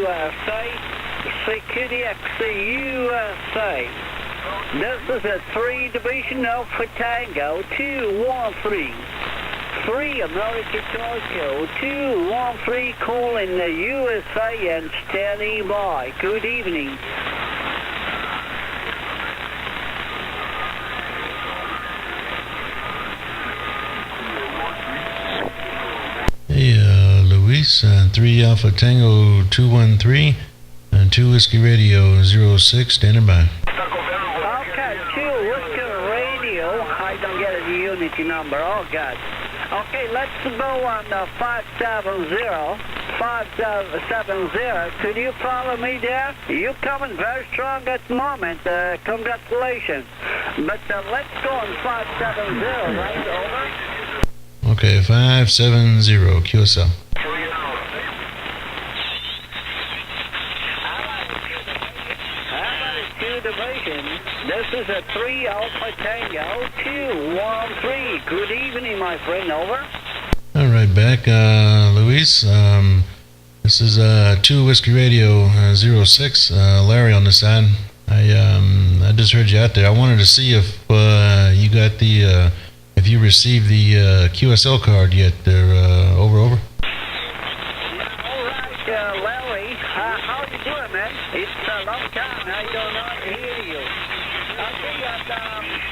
USA, CQDX USA. This is a 3 Division Alpha Tango 213. 3 American Tokyo 213 calling the USA and standing by. Good evening. Hey, Luiz, 3 Alpha Tango 213 and 2 Whiskey Radio 06, standing by. Okay, 2 Whiskey Radio, I don't get the unity number, oh God. Okay, let's go on 570. Could you follow me there? You're coming very strong at the moment. Congratulations. But let's go on 570, right? Over. Okay, 570, QSL. Division. This is a 3 Alpha Tango 213. Good evening, my friend. Over. All right, back, Luiz. This is 2 Whiskey Radio 06. Larry on the side. I just heard you out there. I wanted to see if you got the if you received the QSL card yet. There, over. All right, Larry. How you doing, man? It's a long time. I don't know to hear you. Okay,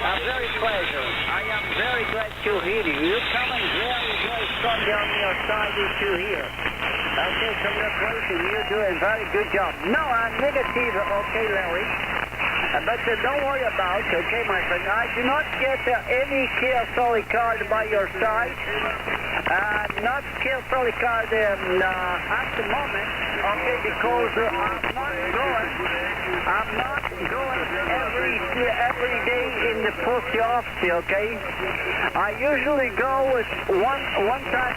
I'm very pleasure. I am very glad to hear you. You're coming very, very strong on your side to hear. Okay, congratulations. You're doing a very good job. No, I'm negative. Okay, Larry. But don't worry about, okay, my friend. I do not get any QSL card by your side. Not QSL card at the moment, okay, because I'm not going every day in the post office, okay. I usually go with one time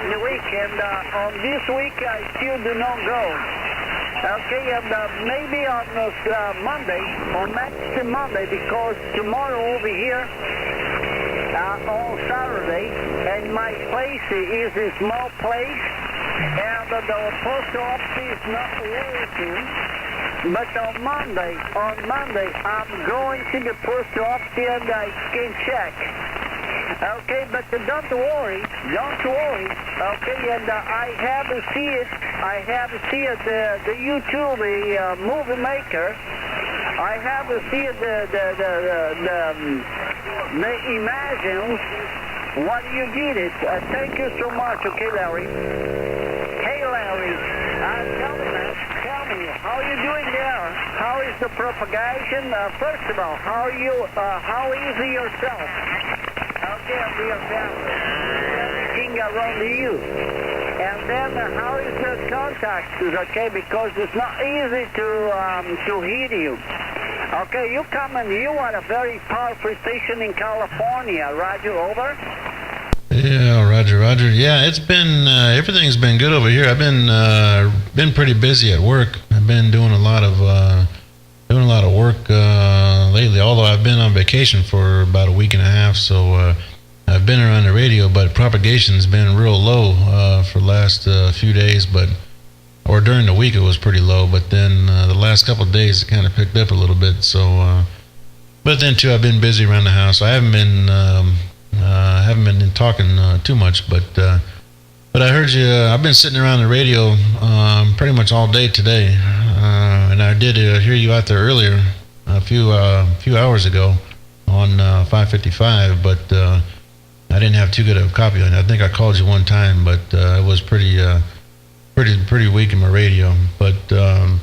in the week, and on this week I still do not go. Okay, and maybe on Monday, or next Monday, because tomorrow over here, on Saturday, and my place is a small place, and the post office is not working. But on Monday, I'm going to the post office and I can check. Okay, but don't worry. Okay, and I have seen the YouTube movie maker. I have seen the images. What you did it. Thank you so much. Okay, Larry. Hey, Larry. Tell me, how are you doing there? How is the propagation? First of all, how is yourself? Okay, and your family, everything around you. And then how is the contact? Okay, because it's not easy to hear you. Okay, you come and you are a very powerful station in California. Roger, over. Yeah, Roger. Yeah, it's been everything's been good over here. I've been pretty busy at work. I've been doing a lot of work lately. Although I've been on vacation for about a week and a half, so I've been around the radio. But propagation's been real low for the last few days, or during the week it was pretty low. But then the last couple of days it kind of picked up a little bit. So, but then too, I've been busy around the house. I haven't been talking too much, but I heard you. I've been sitting around the radio pretty much all day today, and I did hear you out there earlier, a few hours ago on 555, but I didn't have too good of a copy on it. I think I called you one time, but it was pretty weak in my radio. But no,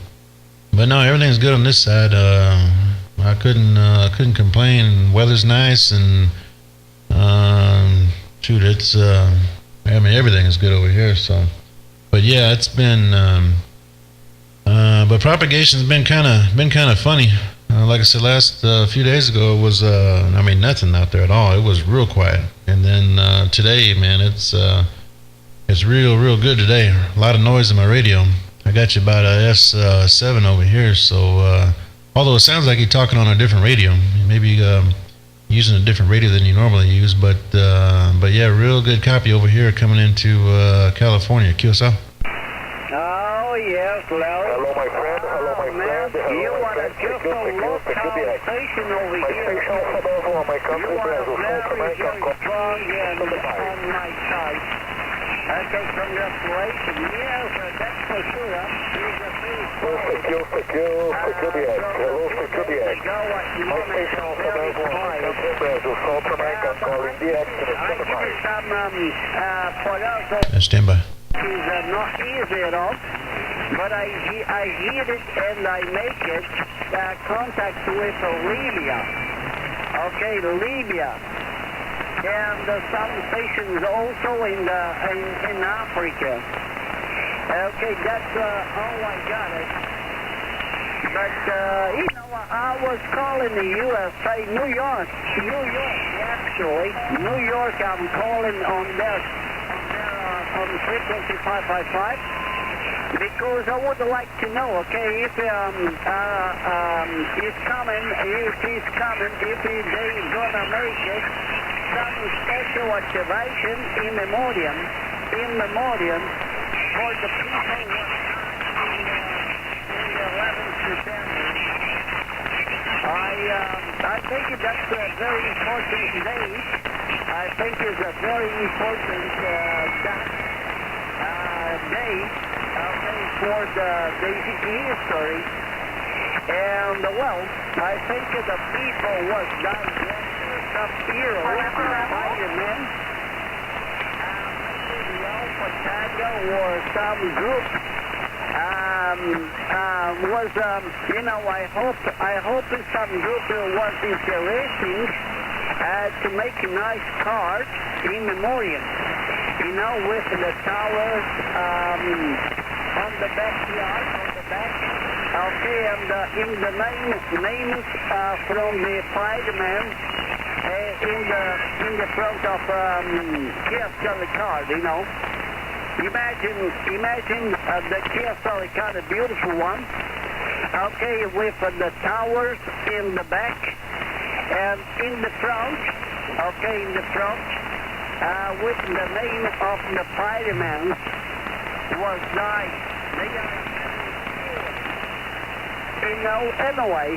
everything's good on this side. I couldn't complain. Weather's nice, and shoot, it's everything is good over here. So, but yeah, it's been but propagation's been kind of funny. Like I said, last few days ago it was nothing out there at all. It was real quiet. And then today, man, it's real good today. A lot of noise in my radio. I got you about a S7 over here. So although it sounds like you're talking on a different radio, maybe using a different radio than you normally use, but yeah, real good copy over here coming into California. QSL. Oh, yes, Larry. Hello, my friend. Hello, my Man, friend. Hello, you my are friend. just a local station over My here. station available on my country, You are Brazil. very, South America, very strong and on my side. Okay, congratulations. Yes, that's for sure. He's a very Secure the X. Hello, secure the X. My station available on my country, Brazil. South America, calling the X to the I give you some, for us, Stand by. is not easy at all, but I hear it and I make it contact with Libya. Okay, Libya. And some stations also in Africa. Okay, that's all I got it. But, I was calling the USA, New York, actually. New York, I'm calling on their on the frequency 555 because I would like to know, okay, if he's coming, if they're gonna make it some special activation in memoriam for the people in the 11th December. I think that's a very important day. I think it's a very important day, okay, for the history. And, well, I think the people was dying some heroes, firemen, maybe the Alpha Tiger or some group was, I hope some group was interesting to make a nice card in memoriam, with the towers on the backyard, on the back, okay, and in the names from the firemen in the front of Kia Sterling card, Imagine the Kia Sterling card, a beautiful one, okay, with the towers in the back and in the front, okay, with the name of the firemen was died. Anyway,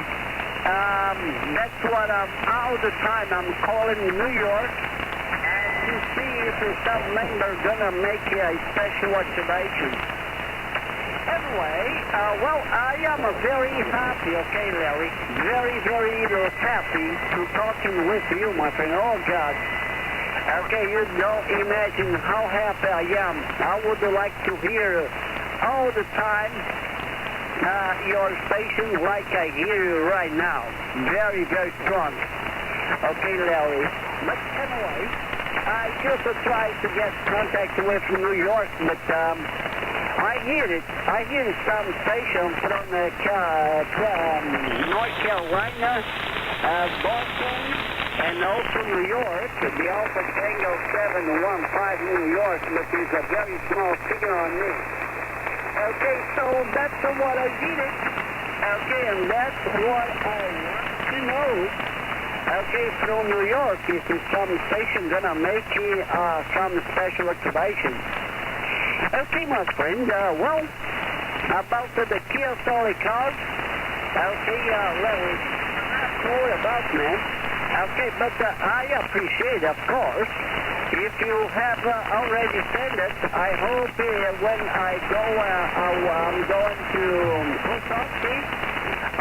that's what all the time I'm calling New York to see if some member gonna make a special activation. Anyway, I am very happy, okay, Larry, very, very happy to talking with you, my friend. Oh, God. Okay, you don't imagine how happy I am. I would like to hear all the time your station like I hear you right now. Very, very strong. Okay, Larry. But anyway, I just tried to get contact with New York, but I hear it. I hear some station from North Carolina, Boston, and also New York, the Alpha Tango 715 New York, but it's a very small figure on me. Okay, so that's what I did it. Okay, and that's what I want to know. Okay, from New York, if some station gonna make some special activation. Okay, my friend, well, about the Kia Sterling card, okay, Larry, not sure about, man. Okay, but I appreciate, of course, if you have already sent it. I hope when I go, I'm going to post office,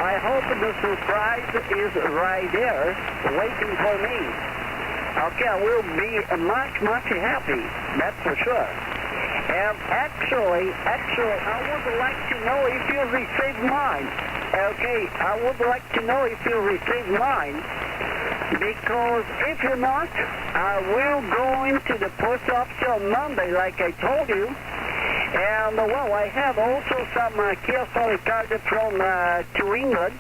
I hope the surprise is right there, waiting for me. Okay, I will be much, much happy, that's for sure. And actually, I would like to know if you received mine. Okay, I would like to know if you received mine. Because if you're not, I will go into the post office on Monday, like I told you. And, well, I have also some Kia Sterling cards from to England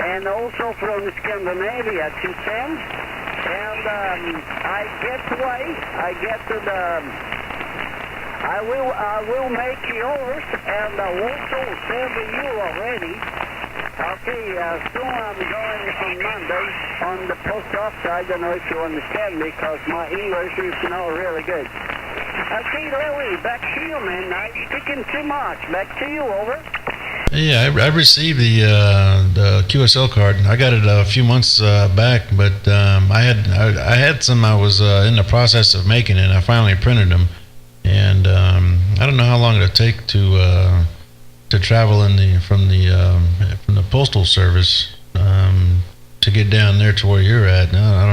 and also from Scandinavia to send. And I will make yours, and I also send you already. Okay, soon I'm going on Monday on the post office. I don't know if you understand because my English is not really good. Okay, Larry, back to you, man. I'm speaking too much. Back to you, over. Yeah, I received the QSL card. I got it a few months back, but I had some. I was in the process of making it. I finally printed them, and I don't know how long it'll take to travel from the postal service to get down there to where you're at. No, I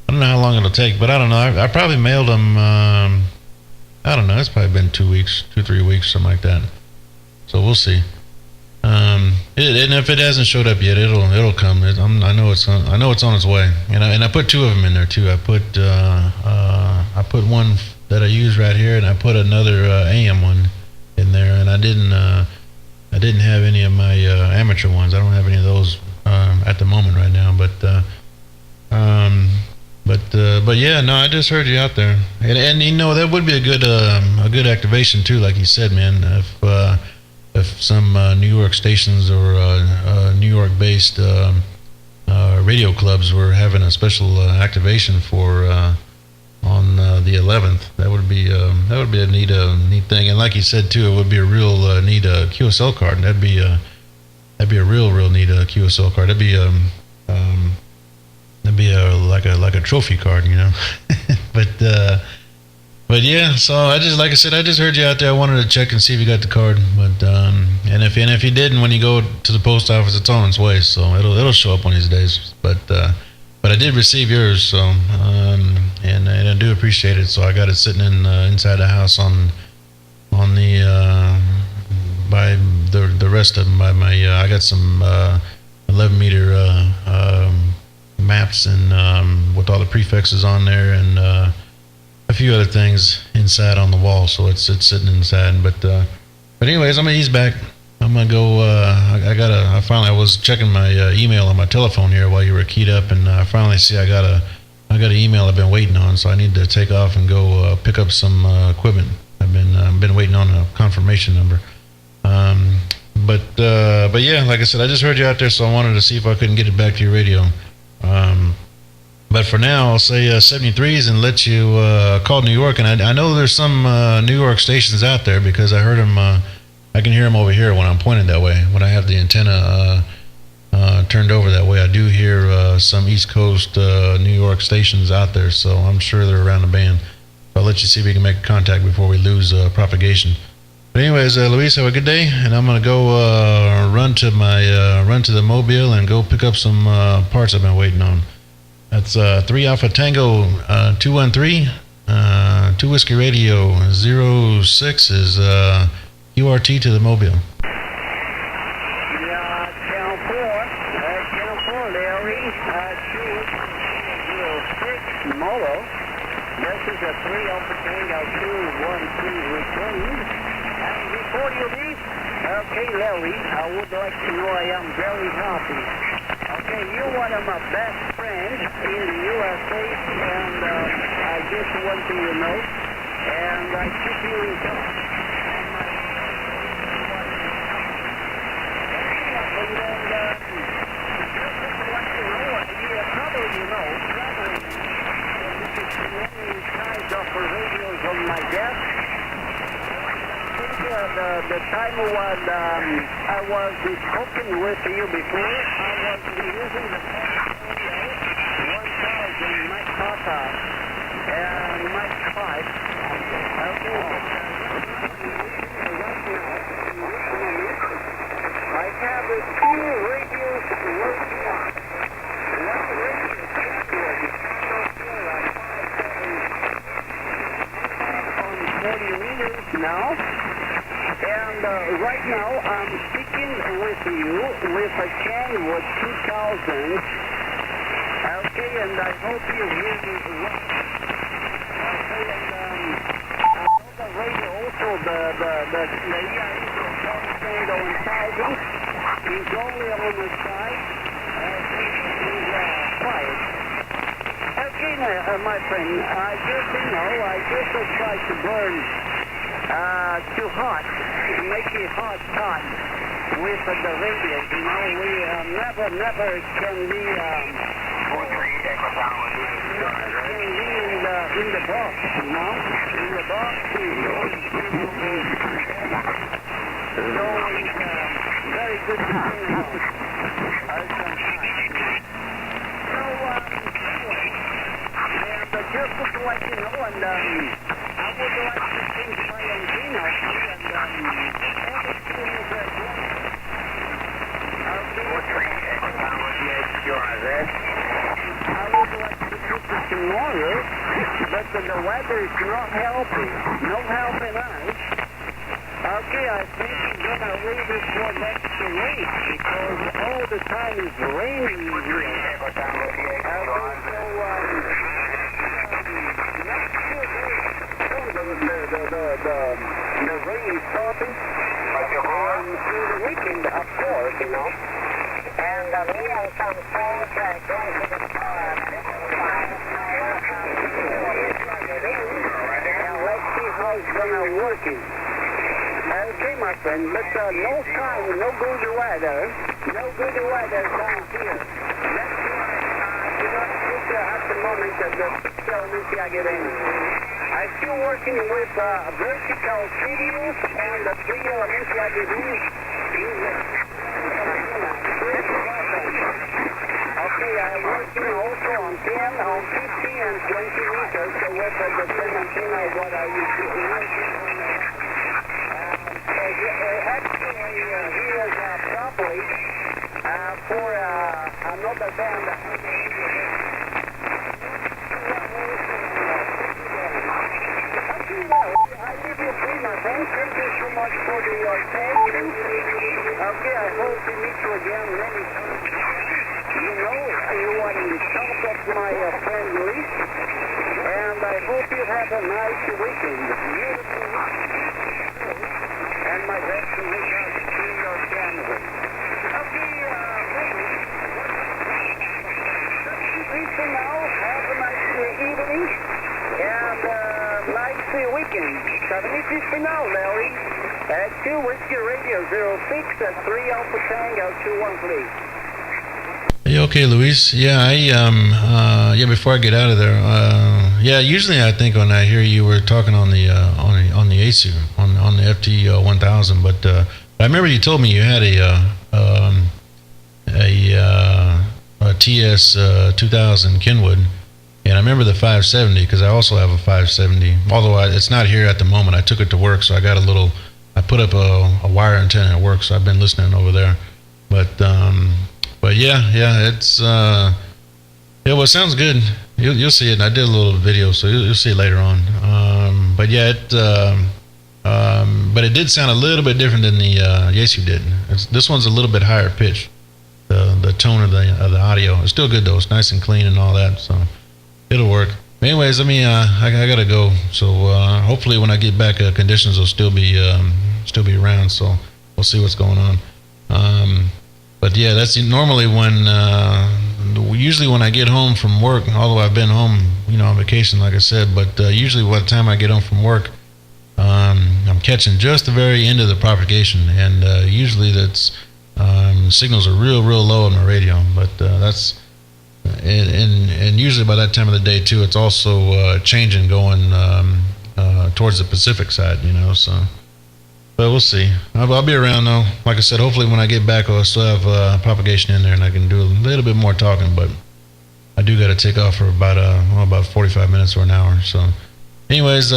don't know how long it'll take, but I don't know. I probably mailed them. I don't know. It's probably been 2 weeks, 3 weeks, something like that. So we'll see. And if it hasn't showed up yet, it'll come. I know it's on its way. And I put two of them in there too. I put one that I use right here, and I put another AM one in there. And I didn't have any of my amateur ones. I don't have any of those at the moment right now. But yeah, no, I just heard you out there, and you know that would be a good activation too, like you said, man. If some New York stations or New York-based radio clubs were having a special activation for on the 11th, that would be a neat thing. And like you said too, it would be a real neat QSL card. That'd be a real neat QSL card. That'd be like a trophy card, you know. But yeah, so I just heard you out there. I wanted to check and see if you got the card. But and if you didn't, when you go to the post office, it's on its way. So it'll show up one of these days. But I did receive yours. So and I do appreciate it. So I got it sitting inside the house on the by the rest of them by my I got some 11-meter maps and with all the prefixes on there and a few other things inside on the wall, so it's sitting inside. But anyways, I'm gonna ease back. I'm gonna go. I was checking my email on my telephone here while you were keyed up, and I finally see I got an email I've been waiting on, so I need to take off and go pick up some equipment. I've been waiting on a confirmation number. But yeah, like I said, I just heard you out there, so I wanted to see if I couldn't get it back to your radio. But for now, I'll say 73s and let you call New York. And I know there's some New York stations out there because I heard them. I can hear them over here when I'm pointed that way. When I have the antenna turned over that way, I do hear some East Coast New York stations out there. So I'm sure they're around the band. So I'll let you see if we can make contact before we lose propagation. But anyways, Luiz, have a good day. And I'm gonna go run to the Mobile and go pick up some parts I've been waiting on. That's 3 Alpha Tango 213, 2 Whiskey Radio 06 is QRT to the Mobile. Yeah, Channel 4, Larry, 206 Molo. This is a 3 Alpha Tango 213 returning. And before you leave, okay, Larry, I would like to know I am very happy. Okay, you're one of my best friends in the USA, and I just want you to know, and I keep you in touch. And probably you know, this is many kinds of radios on my desk. The time was I was talking with you before. I was using the 1000 Mike Papa and Mike 5. I have a few radios working on 40 meters now. And right now, I'm speaking with you with a Kenwood 2000. Okay, and I hope you hear me well. Okay, and on the radio also, the EIE 1000 is only on the side. Quiet. Okay, my friend, I just try to burn too hot, to make it hot with the radio. You know, we never can be In the box, you know? In the box, so it's very good to clean it out. And just to let you know, and I would like to change my antenna, and everything is I would like to put it tomorrow, but the weather is not helping. No helping us. Okay, I think I'm gonna leave it for next week because all the time is raining here. So, next the rain is stopping. Through the weekend, of course, you know. And we have some friends going to the car. And let's see how it's gonna work. Okay, my friend, but no time, no good weather. No good weather down here. That's why I do not put at the moment the CIGN. I'm still working with vertical videos and the 3AT213. Okay, I'm working also on 10, on 15 and 20 meters. So what the 10 antenna, what I used to do. Actually, here's properly for another band. I leave you free, my friend. Thank you so much for the attention. Okay, I hope to meet you again many times. You know, you are in the top of my friend list, and I hope you have a nice weekend. Beautiful weekend. And my best wishes to your family. Okay, please for now, have a nice evening, and nice weekend. 73 for now, Larry. At 2 Whiskey Radio 06 at 3 Alpha Tango 213. Hey, okay, Luiz. Yeah, before I get out of there, usually I think when I hear you were talking on the ASU on the FT 1000, but I remember you told me you had a TS 2000 Kenwood, and I remember the 570 because I also have a 570. Although it's not here at the moment, I took it to work, so I got I put up a wire antenna at work, so I've been listening over there. But it's well, it sounds good. You'll see it. I did a little video, so you'll see it later on. But it did sound a little bit different than the Yaesu did. This one's a little bit higher pitch. The tone of the audio. It's still good though. It's nice and clean and all that, so it'll work. But anyways, I gotta go. So hopefully when I get back, conditions will still be around. So we'll see what's going on. But yeah, that's normally usually when I get home from work, although I've been home, on vacation, like I said, but usually by the time I get home from work, I'm catching just the very end of the propagation, and usually that's signals are real low on my radio, but that's and usually by that time of the day too, it's also changing, going towards the Pacific side, so. But we'll see. I'll be around though. Like I said, hopefully when I get back, I'll still have propagation in there, and I can do a little bit more talking. But I do got to take off for about 45 minutes or an hour. So, anyways,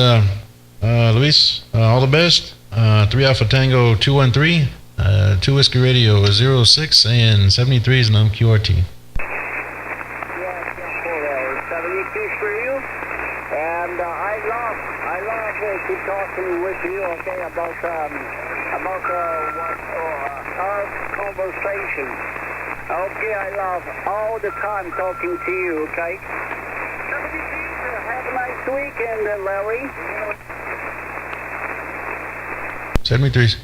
Luis, all the best. 3 Alpha Tango 213, 2 Whiskey Radio 06 and 73s, and I'm QRT. Talking with you, okay, about our conversation. Okay, I love all the time talking to you, okay? Have a nice weekend, Larry. 73s.